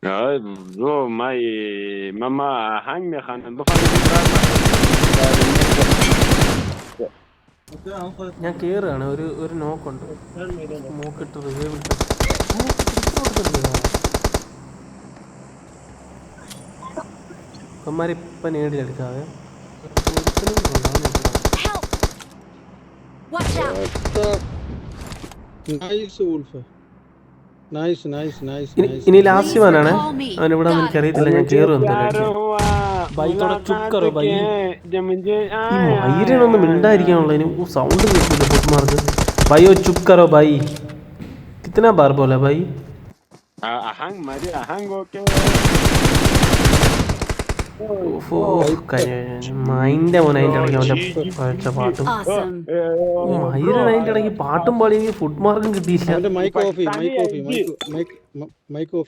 Ja, so, Mama, hang me gaan. En begon ik ഞാൻ കയറുകയാണ്. ഒരു നോക്കുണ്ട്. നോക്കിട്ട് റിവൈവ് ഇട്ട് ഇപ്പം നേടിയെടുക്കാതെ ഒരുത്തനും കൊള്ളാന്ന് എനിക്ക് Help! Watch out! Nice, Wolf. Nice. ഇനി ലാസ്റ്റ് Please വനാണ്. recall me. അവൻ ഇവിടെ Got it. എനിക്കറിയത്തില്ല. ഞാൻ കയറും എന്തായാലും. भाई थोड़ा चुप करो भाई. ഈ മൈരനൊന്നും മിണ്ടായിരിക്കാനുള്ള സൗണ്ട് കേൾക്കില്ല പൊട്ടുമാർക്ക്. भाई वो चुप करो भाई. कितना बार बोला भाई? ahang mari ahang oke. മൈൻ്റെ മോനെ അതിൻ്റെ ഇടയ്ക്ക് അവൻ്റെ പഴച്ച പാട്ടും Awesome. മൈരൻ അതിൻ്റെ ഇടയ്ക്ക് പാട്ടും പാടി എനിക്ക് ഫുഡ് മാർക്കും കിട്ടിയില്ല. Mic off.